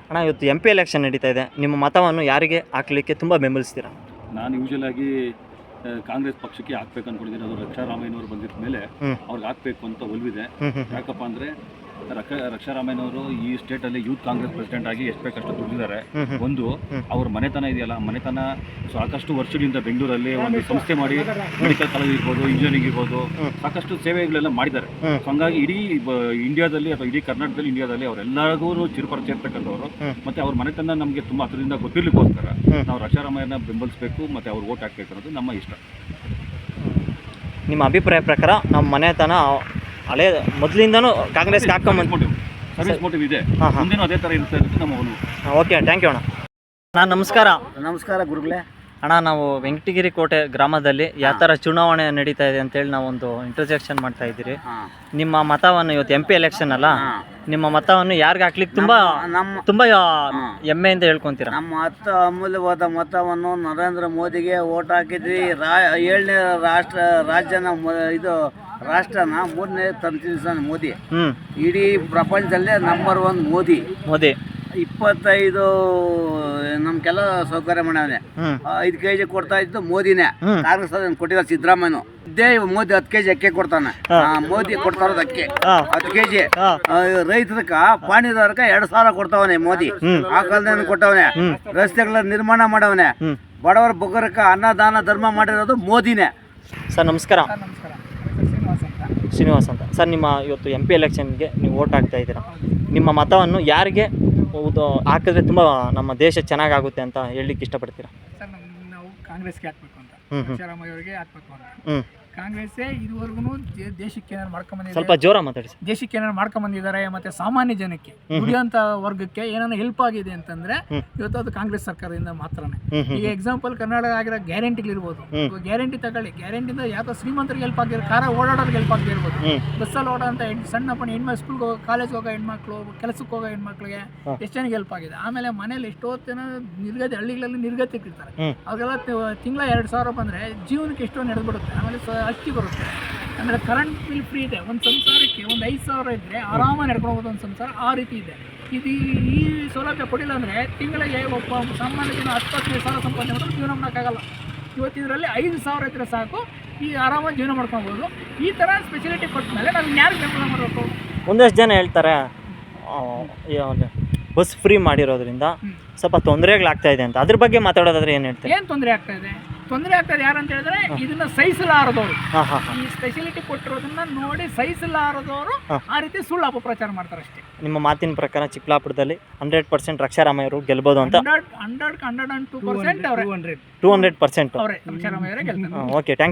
ಅಣ್ಣ, ಇವತ್ತು MP ಎಲೆಕ್ಷನ್ ನಡೀತಾ ಇದೆ. ನಿಮ್ಮ ಮತವನ್ನು ಯಾರಿಗೆ ಹಾಕಲಿಕ್ಕೆ ತುಂಬ ಬೆಂಬಲಿಸ್ತೀರಾ? ನಾನು ಯೂಶಲ್ ಆಗಿ ಕಾಂಗ್ರೆಸ್ ಪಕ್ಷಕ್ಕೆ ಹಾಕ್ಬೇಕು ಅನ್ಕೊಂಡಿದ್ದೀನಿ. ಅದು ರಕ್ಷಾರಾಮಯ್ಯನವರು ಬಂದಿದ್ದ ಮೇಲೆ ಅವ್ರಿಗೆ ಹಾಕ್ಬೇಕು ಅಂತ ಒಲ್ವಿದೆ. ಯಾಕಪ್ಪ ಅಂದರೆ ರಕ್ಷಾರಾಮಯ್ಯನವರು ಈ ಸ್ಟೇಟಲ್ಲಿ ಯೂತ್ ಕಾಂಗ್ರೆಸ್ ಪ್ರೆಸಿಡೆಂಟ್ ಆಗಿ ಎಷ್ಟು ಬೇಕಷ್ಟು ದುಡಿದಿದ್ದಾರೆ. ಒಂದು ಅವ್ರ ಮನೆತನ ಇದೆಯಲ್ಲ, ಮನೆತನ ಸಾಕಷ್ಟು ವರ್ಷದಿಂದ ಬೆಂಗಳೂರಲ್ಲಿ ಒಂದು ಸಂಸ್ಥೆ ಮಾಡಿ ಮೆಡಿಕಲ್ ಕಾಲೇಜ್ ಇರ್ಬೋದು, ಇಂಜಿನಿಯರಿಂಗ್ ಇರ್ಬೋದು, ಸಾಕಷ್ಟು ಸೇವೆಗಳೆಲ್ಲ ಮಾಡಿದ್ದಾರೆ. ಹಾಗಾಗಿ ಇಡೀ ಇಂಡಿಯಾದಲ್ಲಿ ಅಥವಾ ಇಡೀ ಕರ್ನಾಟಕದಲ್ಲಿ, ಇಂಡಿಯಾದಲ್ಲಿ ಅವರೆಲ್ಲರಿಗೂ ಚಿರುಪರಿಚಯ ಇರ್ತಕ್ಕಂಥವ್ರು. ಮತ್ತು ಅವ್ರ ಮನೆತನ ನಮಗೆ ತುಂಬ ಹತ್ತಿರದಿಂದ ಗೊತ್ತಿರ್ಲಿಕ್ಕೋಸ್ಕರ ನಾವು ರಕ್ಷಾರಾಮಯ್ಯನ ಬೆಂಬಲಿಸಬೇಕು ಮತ್ತು ಅವ್ರು ವೋಟ್ ಹಾಕಬೇಕು ಅನ್ನೋದು ನಮ್ಮ ಇಷ್ಟ. ನಿಮ್ಮ ಅಭಿಪ್ರಾಯ ಪ್ರಕಾರ ನಮ್ಮ ಮನೆತನ ಹಳೆ ಮೊದಲಿಂದನೂ ಕಾಂಗ್ರೆಸ್ಗೆ ಹಾಕೊಂಬಂದ್ಬಿಟ್ಟು ಸರ್ವಿಸ್ ಮೋಟಿವ್ ಇದೆ, ಮುಂದೇನೂ ಅದೇ ಥರ ಇರುತ್ತೆ ಅಂತ ನಮ್ಮ ಒಂದು. ಓಕೆ, ಥ್ಯಾಂಕ್ ಯು ಅಣ್ಣ. ನಾನು ನಮಸ್ಕಾರ ಗುರುಗಳೇ. ಅಣ್ಣ, ನಾವು ವೆಂಕಟಗಿರಿ ಕೋಟೆ ಗ್ರಾಮದಲ್ಲಿ ಯಾವ ಥರ ಚುನಾವಣೆ ನಡೀತಾ ಇದೆ ಅಂತೇಳಿ ನಾವೊಂದು ಇಂಟ್ರೊಜೆಕ್ಷನ್ ಮಾಡ್ತಾ ಇದ್ದೀರಿ. ನಿಮ್ಮ ಮತವನ್ನು ಇವತ್ತು MP ಎಲೆಕ್ಷನ್ ಅಲ್ಲ, ನಿಮ್ಮ ಮತವನ್ನು ಯಾರಿಗೆ ಹಾಕ್ಲಿಕ್ಕೆ ತುಂಬ ಹೆಮ್ಮೆಯಿಂದ ಹೇಳ್ಕೊತೀರಾ? ನಮ್ಮ ಅಮೂಲ್ಯವಾದ ಮತವನ್ನು ನರೇಂದ್ರ ಮೋದಿಗೆ ಓಟ್ ಹಾಕಿದ್ವಿ. 7ನೇ ರಾಜ್ಯನ ರಾಷ್ಟ್ರನ 3ನೇ ತಂದು ಮೋದಿ. ಇಡೀ ಪ್ರಪಂಚದಲ್ಲೇ ನಂಬರ್ 1 ಮೋದಿ. 25 ನಮ್ಗೆಲ್ಲ ಸೌಕರ್ಯ ಮಾಡವನೆ. 5 kg ಕೊಡ್ತಾ ಇದ್ದು ಮೋದಿನೇ, ಕಾಂಗ್ರೆಸ್ ಅದನ್ನು ಕೊಟ್ಟಿಲ್ಲ ಸಿದ್ದರಾಮಯ್ಯ. ಇದೇ ಮೋದಿ 10 kg ಅಕ್ಕಿ ಕೊಡ್ತಾನೆ. ಮೋದಿ ಕೊಡ್ತಾ ಇರೋದು ಅಕ್ಕಿ 10 kg. ರೈತರಕ್ಕ ಪಾಣಿದವ್ರಕ 2,000 ಕೊಡ್ತಾವನೆ ಮೋದಿ. ಆ ಕಾಲದಲ್ಲಿ ಕೊಟ್ಟವನೆ. ರಸ್ತೆಗಳ ನಿರ್ಮಾಣ ಮಾಡವನೆ. ಬಡವರ ಬೊಗರಕ್ಕ ಅನ್ನದಾನ ಧರ್ಮ ಮಾಡಿರೋದು ಮೋದಿನೇ. ಸರ್ ನಮಸ್ಕಾರ. ನಮಸ್ಕಾರ. ಶ್ರೀನಿವಾಸ್ ಅಂತ ಸರ್. ನಿಮ್ಮ ಇವತ್ತು MP ಎಲೆಕ್ಷನ್ಗೆ ನೀವು ವೋಟ್ ಹಾಕ್ತಾ ಇದ್ದೀರಾ. ನಿಮ್ಮ ಮತವನ್ನು ಯಾರಿಗೆ ಹಾಕಿದ್ರೆ ತುಂಬ ನಮ್ಮ ದೇಶ ಚೆನ್ನಾಗಾಗುತ್ತೆ ಅಂತ ಹೇಳಲಿಕ್ಕೆ ಇಷ್ಟಪಡ್ತೀರಾ? ಸರ್ ನಾವು ಕಾಂಗ್ರೆಸ್ಗೆ ಹಾಕ್ಬೇಕು ಅಂತ, ಸಿದ್ದರಾಮಯ್ಯ ಅವರಿಗೆ ಹಾಕ್ಬೇಕು ಅಂತ. ಕಾಂಗ್ರೆಸ್ಸೇ ಇದುವರೆಗೂ ದೇಶಕ್ಕೆ ಏನಾರು ಮಾಡ್ಕೊಂಬಂದಿದ್ದಾರೆ, ಸ್ವಲ್ಪ ಜೋರ ಮಾತಾಡಿ. ದೇಶಕ್ಕೆ ಏನಾರು ಮಾಡ್ಕೊಂಬಂದಿದ್ದಾರೆ. ಮತ್ತೆ ಸಾಮಾನ್ಯ ಜನಕ್ಕೆ, ದುಡಿಯೋಂಥ ವರ್ಗಕ್ಕೆ ಏನಾರು ಹೆಲ್ಪ್ ಆಗಿದೆ ಅಂತಂದ್ರೆ ಇವತ್ತು ಅದು ಕಾಂಗ್ರೆಸ್ ಸರ್ಕಾರದಿಂದ ಮಾತ್ರನೇ. ಈಗ ಎಕ್ಸಾಂಪಲ್ ಕರ್ನಾಟಕ ಆಗಿರೋ ಗ್ಯಾರಂಟಿಗಳಿರ್ಬೋದು. ಗ್ಯಾರಂಟಿ ತಗೊಳ್ಳಿ, ಗ್ಯಾರಂಟಿಯಿಂದ ಯಾವ ಶ್ರೀಮಂತರಿಗೆ ಹೆಲ್ಪ್ ಆಗಿರೋ, ಕಾರ ಓಡಾಡೋರಿಗೆ ಹೆಲ್ಪ್ ಆಗಿರ್ಬೋದು. ಬಸ್ಸಲ್ಲಿ ಓಡೋಂಥ ಸಣ್ಣ ಪಣ್ಣ ಹೆಣ್ಮಕ್ಳು, ಸ್ಕೂಲ್ಗೆ ಹೋಗೋ, ಕಾಲೇಜ್ಗೆ ಹೋಗೋ ಹೆಣ್ಮಕ್ಳು, ಕೆಲಸಕ್ಕೆ ಹೋಗೋ ಹೆಣ್ಮಕ್ಳಿಗೆ ಎಷ್ಟು ಜನಕ್ಕೆ ಹೆಲ್ಪ್ ಆಗಿದೆ. ಆಮೇಲೆ ಮನೇಲಿ ಎಷ್ಟೋ ಜನ ನಿರ್ಗತಿ, ಹಳ್ಳಿಗಳಲ್ಲಿ ನಿರ್ಗತಿರ್ತಾರೆ. ಅವ್ರಿಗೆಲ್ಲ ತಿಂಗಳ 2,000 ಬಂದರೆ ಜೀವನಕ್ಕೆ ಎಷ್ಟೋ ನಡೆದ್ಬಿಡುತ್ತೆ. ಆಮೇಲೆ ಅಕ್ಕಿ ಬರುತ್ತೆ. ಆಮೇಲೆ ಕರೆಂಟ್ ಬಿಲ್ ಫ್ರೀ ಇದೆ. ಒಂದು ಸಂಸಾರಕ್ಕೆ ಒಂದು 5,000 ಇದ್ದರೆ ಆರಾಮಾಗಿ ನಡ್ಕೊಂಡು ಹೋಗೋದು ಒಂದು ಸಂಸಾರ. ಆ ರೀತಿ ಇದೆ. ಇದು ಈ ಸೌಲಭ್ಯ ಕೊಡಿಲ್ಲ ಅಂದರೆ ತಿಂಗಳಿಗೆ ಒಬ್ಬ ಸಾಮಾನ್ಯ ಜನ 10,000 ಸಂಪಾದನೆ ಮಾಡೋದು ಜೀವನ ಮಾಡೋಕ್ಕಾಗಲ್ಲ. ಇವತ್ತಿದ್ರಲ್ಲಿ 5,000 ಇದ್ದರೆ ಸಾಕು, ಈ ಆರಾಮಾಗಿ ಜೀವನ ಮಾಡ್ಕೊಬೋದು. ಈ ಥರ ಸ್ಪೆಷಾಲಿಟಿ ಕೊಟ್ಟ ಮೇಲೆ ನಾವು ಯಾರು ಬೆಂಬಲ ಮಾಡಬೇಕು? ಒಂದಷ್ಟು ಜನ ಹೇಳ್ತಾರೆ ಬಸ್ ಫ್ರೀ ಮಾಡಿರೋದ್ರಿಂದ ಸ್ವಲ್ಪ ತೊಂದರೆಗಳಾಗ್ತಾ ಇದೆ ಅಂತ. ಅದ್ರ ಬಗ್ಗೆ ಮಾತಾಡೋದಾದ್ರೆ ಏನು ಹೇಳ್ತಾರೆ? ಏನು ತೊಂದರೆ ಆಗ್ತಾ ಇದೆ? ತೊಂದರೆ ಆಗ್ತದೆ ಯಾರು ಅಂತ ಹೇಳಿದ್ರೆ ಇದನ್ನ ಸಹಿಸಲಾರದವರು. ಈ ಸ್ಪೆಷಾಲಿಟಿ ಕೊಟ್ಟಿರೋದನ್ನ ನೋಡಿ ಸಹಿಸಲಾರದವರು ಆ ರೀತಿ ಸುಳ್ಳು ಅಪಪ್ರಚಾರ ಮಾಡ್ತಾರೆ ಅಷ್ಟೇ. ನಿಮ್ಮ ಮಾತಿನ ಪ್ರಕಾರ ಚಿಕ್ಕಬಳ್ಳಾಪುರದಲ್ಲಿ 100% ರಕ್ಷಾರಾಮಯ್ಯ ಅವರು ಗೆಲ್ಬೋದು ಅಂತ? 102% 200%200% ಅವರೇ ರಕ್ಷಾರಾಮಯ್ಯ ಅವರೇ ಗೆಲ್ತಾರೆ. Okay, thank you.